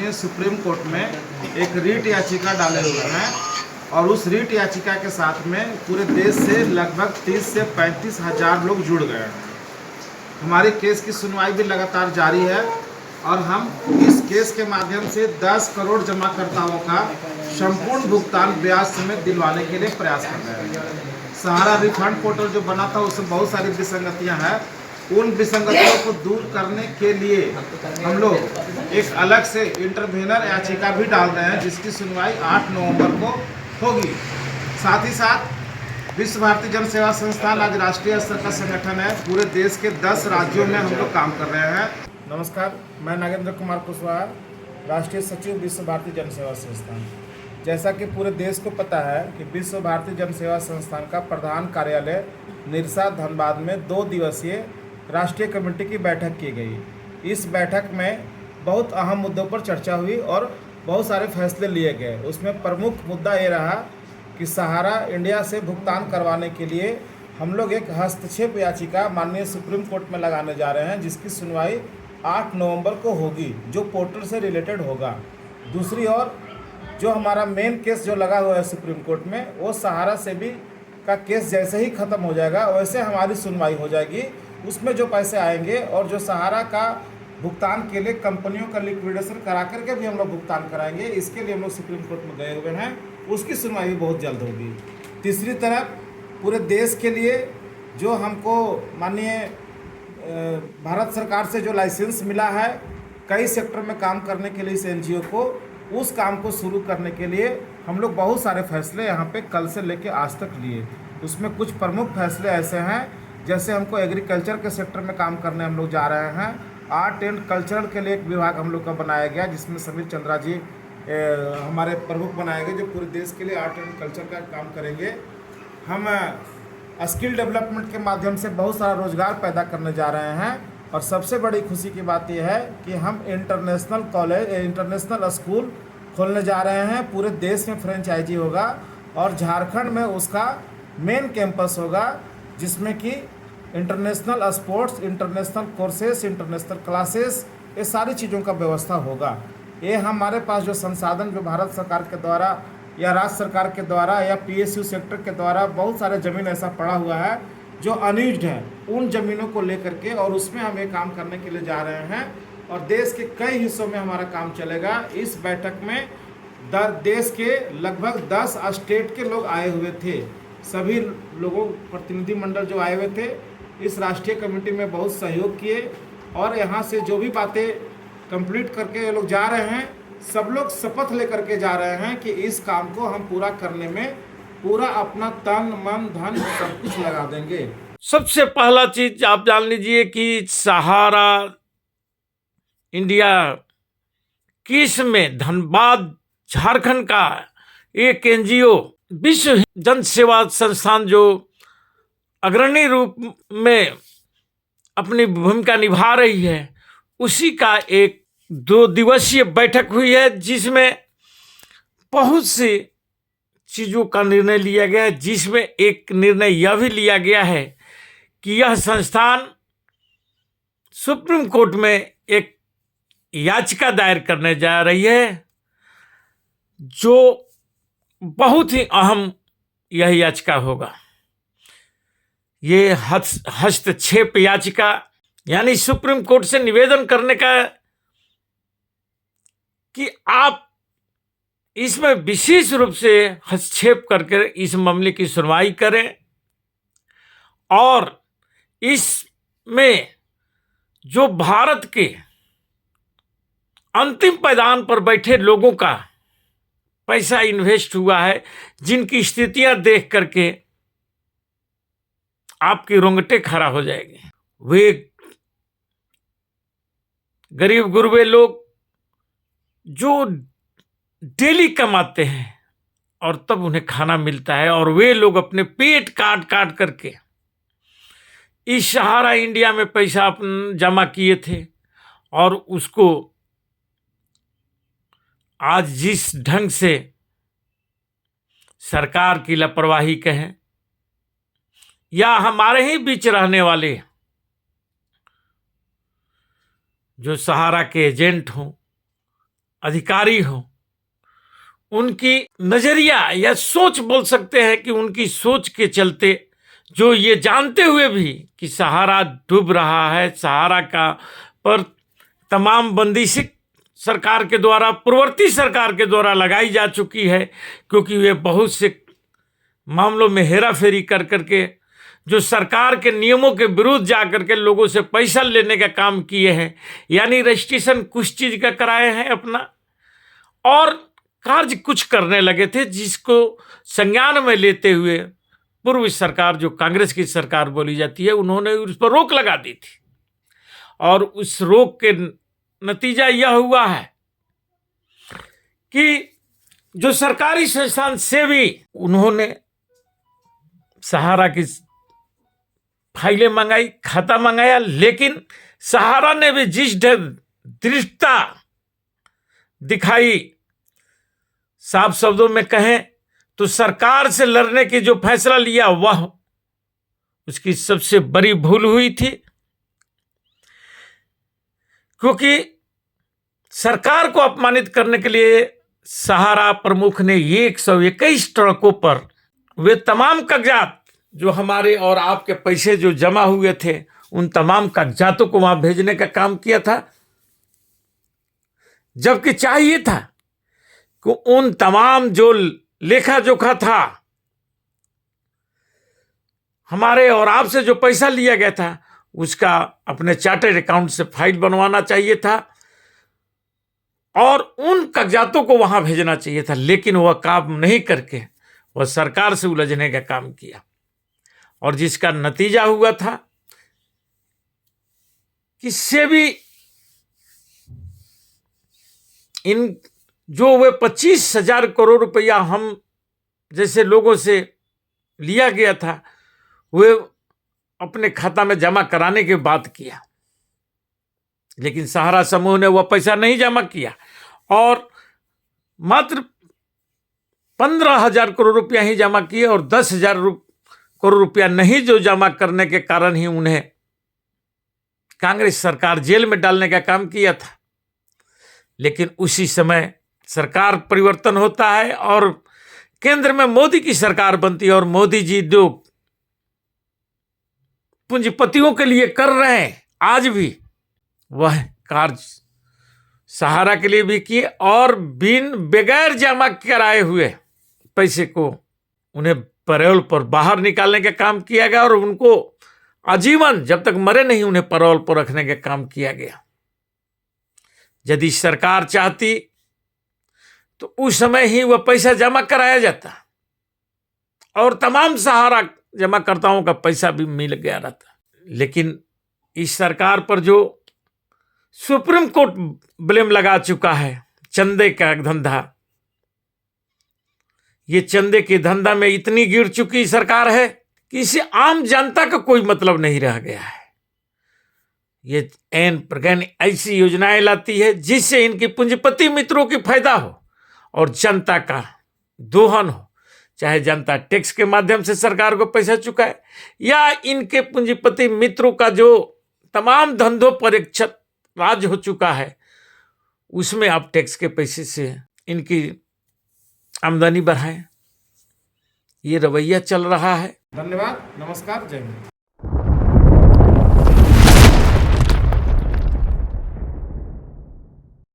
माननीय supreme court में एक रीट याचिका डाले हुए हैं और उस रीट याचिका के साथ में पूरे देश से लगभग 30 से 35 हज़ार लोग जुड़ गए हैं। हमारे केस की सुनवाई भी लगातार जारी है और हम इस केस के माध्यम से 10 करोड़ जमाकर्ताओं का संपूर्ण भुगतान ब्याज समेत दिलवाने के लिए प्रयास कर रहे हैं। सहारा रिफंड पोर्टल जो बना था उसमें बहुत सारी विसंगतियां हैं। उन विसंगतियों को दूर करने के लिए हम लोग एक अलग से इंटरवेनर याचिका भी डाल रहे हैं जिसकी सुनवाई 8 नवंबर को होगी। साथ ही साथ विश्व भारती जन सेवा संस्थान आज राष्ट्रीय स्तर का संगठन है। पूरे देश के 10 राज्यों में हम लोग काम कर रहे हैं। नमस्कार, मैं नागेंद्र कुमार कुशवाहा, राष्ट्रीय सचिव विश्व भारती जन सेवा संस्थान। जैसा कि पूरे देश को पता है कि विश्व भारती जन सेवा संस्थान का प्रधान कार्यालय निरसा धनबाद में 2 दिवसीय राष्ट्रीय कमेटी की बैठक की गई। इस बैठक में बहुत अहम मुद्दों पर चर्चा हुई और बहुत सारे फैसले लिए गए। उसमें प्रमुख मुद्दा ये रहा कि सहारा इंडिया से भुगतान करवाने के लिए हम लोग एक हस्तक्षेप याचिका माननीय सुप्रीम कोर्ट में लगाने जा रहे हैं जिसकी सुनवाई 8 नवंबर को होगी, जो पोर्टल से रिलेटेड होगा। दूसरी ओर जो हमारा मेन केस जो लगा हुआ है सुप्रीम कोर्ट में, वो सहारा से भी का केस जैसे ही ख़त्म हो जाएगा वैसे हमारी सुनवाई हो जाएगी। उसमें जो पैसे आएंगे और जो सहारा का भुगतान के लिए कंपनियों का लिक्विडेशन करा करके भी हम लोग भुगतान कराएंगे, इसके लिए हम लोग सुप्रीम कोर्ट में गए हुए हैं। उसकी सुनवाई भी बहुत जल्द होगी। तीसरी तरफ पूरे देश के लिए जो हमको माननीय भारत सरकार से जो लाइसेंस मिला है कई सेक्टर में काम करने के लिए इस एनजीओ को, उस काम को शुरू करने के लिए हम लोग बहुत सारे फैसले यहाँ पे कल से लेके आज तक लिए। उसमें कुछ प्रमुख फैसले ऐसे हैं, जैसे हमको एग्रीकल्चर के सेक्टर में काम करने हम लोग जा रहे हैं। आर्ट एंड कल्चरल के लिए एक विभाग हम लोग का बनाया गया जिसमें समीर चंद्रा जी हमारे प्रमुख बनाए गए, जो पूरे देश के लिए आर्ट एंड कल्चर का काम करेंगे। हम स्किल डेवलपमेंट के माध्यम से बहुत सारा रोजगार पैदा करने जा रहे हैं और सबसे बड़ी खुशी की बात यह है कि हम इंटरनेशनल कॉलेज, इंटरनेशनल स्कूल खोलने जा रहे हैं। पूरे देश में फ्रेंचाइजी होगा और झारखंड में उसका मेन कैंपस होगा जिसमें कि international sports, international courses, international classes, ये सारी चीज़ों का व्यवस्था होगा। ये हमारे पास जो संसाधन जो भारत सरकार के द्वारा या राज्य सरकार के द्वारा या पीएसयू सेक्टर के द्वारा बहुत सारे ज़मीन ऐसा पड़ा हुआ है जो अनयूज्ड है, उन ज़मीनों को लेकर के और उसमें हम ये काम करने के लिए जा रहे हैं और देश के कई हिस्सों में हमारा काम चलेगा। इस बैठक में देश के लगभग 10 स्टेट के लोग आए हुए थे। सभी लोगों प्रतिनिधिमंडल जो आए हुए थे इस राष्ट्रीय कमेटी में बहुत सहयोग किए और यहाँ से जो भी बातें कंप्लीट करके ये लोग जा रहे हैं, सब लोग शपथ लेकर के जा रहे हैं कि इस काम को हम पूरा करने में पूरा अपना तन मन धन सब कुछ लगा देंगे। सबसे पहला चीज आप जान लीजिए कि सहारा इंडिया किस में धनबाद झारखंड का एक एनजीओ विश्व जन सेवा संस्थान जो अग्रणी रूप में अपनी भूमिका निभा रही है, उसी का एक 2 दिवसीय बैठक हुई है जिसमें बहुत सी चीज़ों का निर्णय लिया गया है। जिसमें एक निर्णय यह भी लिया गया है कि यह संस्थान सुप्रीम कोर्ट में एक याचिका दायर करने जा रही है, जो बहुत ही अहम यह याचिका होगा। ये हस्तक्षेप याचिका यानी सुप्रीम कोर्ट से निवेदन करने का कि आप इसमें विशेष रूप से हस्तक्षेप करके इस मामले की सुनवाई करें और इसमें जो भारत के अंतिम पायदान पर बैठे लोगों का पैसा इन्वेस्ट हुआ है, जिनकी स्थितियां देख करके आपके रोंगटे खड़ा हो जाएंगे। वे गरीब गुरबे लोग जो डेली कमाते हैं और तब उन्हें खाना मिलता है और वे लोग अपने पेट काट काट करके इस सहारा इंडिया में पैसा जमा किए थे और उसको आज जिस ढंग से सरकार की लापरवाही कहें या हमारे ही बीच रहने वाले जो सहारा के एजेंट हों, अधिकारी हो, उनकी नजरिया या सोच बोल सकते हैं कि उनकी सोच के चलते, जो ये जानते हुए भी कि सहारा डूब रहा है, सहारा का पर तमाम बंदिशें सरकार के द्वारा, पूर्ववर्ती सरकार के द्वारा लगाई जा चुकी है, क्योंकि वे बहुत से मामलों में हेराफेरी कर करके जो सरकार के नियमों के विरुद्ध जा करके लोगों से पैसा लेने का काम किए हैं, यानी रजिस्ट्रेशन कुछ चीज का कराए हैं अपना, और कार्य कुछ करने लगे थे, जिसको संज्ञान में लेते हुए पूर्व सरकार, जो कांग्रेस की सरकार बोली जाती है, उन्होंने उस पर रोक लगा दी थी। और उस रोक के नतीजा यह हुआ है कि जो सरकारी संस्थान से भी उन्होंने सहारा की फाइलें मंगाई, खाता मंगाया, लेकिन सहारा ने भी जिस दृढ़ता दिखाई, साफ शब्दों में कहें तो सरकार से लड़ने की जो फैसला लिया, वह उसकी सबसे बड़ी भूल हुई थी, क्योंकि सरकार को अपमानित करने के लिए सहारा प्रमुख ने 121 ट्रकों पर वे तमाम कागजात जो हमारे और आपके पैसे जो जमा हुए थे, उन तमाम कागजातों को वहां भेजने का काम किया था, जबकि चाहिए था कि उन तमाम जो लेखा जोखा था, हमारे और आपसे जो पैसा लिया गया था, उसका अपने चार्टर्ड अकाउंट से फाइल बनवाना चाहिए था और उन कागजातों को वहां भेजना चाहिए था। लेकिन वह काम नहीं करके वह सरकार से उलझने का काम किया, और जिसका नतीजा हुआ था कि सेबी इन जो वे 25,000 करोड़ रुपया हम जैसे लोगों से लिया गया था, वे अपने खाता में जमा कराने की बात किया, लेकिन सहारा समूह ने वह पैसा नहीं जमा किया और मात्र 15,000 करोड़ रुपया ही जमा किए, और 10,000 करोड़ रुपया नहीं जो जमा करने के कारण ही उन्हें कांग्रेस सरकार जेल में डालने का काम किया था। लेकिन उसी समय सरकार परिवर्तन होता है और केंद्र में मोदी की सरकार बनती है, और मोदी जी जो पूंजीपतियों के लिए कर रहे हैं आज भी, वह कार्य सहारा के लिए भी किए, और बगैर जमा कराए हुए पैसे को उन्हें पैरोल पर बाहर निकालने का काम किया गया, और उनको आजीवन जब तक मरे नहीं उन्हें पैरोल पर रखने का काम किया गया। यदि सरकार चाहती तो उस समय ही वह पैसा जमा कराया जाता और तमाम सहारा जमाकर्ताओं का पैसा भी मिल गया रहता। लेकिन इस सरकार पर जो सुप्रीम कोर्ट ब्लेम लगा चुका है, चंदे का धंधा, ये चंदे के धंधा में इतनी गिर चुकी सरकार है कि इसे आम जनता का कोई मतलब नहीं रह गया है। ये एन प्रकार ऐसी योजनाएं लाती है जिससे इनकी पूंजीपति मित्रों की फायदा हो और जनता का दोहन हो, चाहे जनता टैक्स के माध्यम से सरकार को पैसा चुकाए या इनके पूंजीपति मित्रों का जो तमाम धंधों पर एक छत राज हो चुका है, उसमें आप टैक्स के पैसे से इनकी आमदनी बढ़ाएं। ये रवैया चल रहा है। धन्यवाद, नमस्कार, जय हिंद।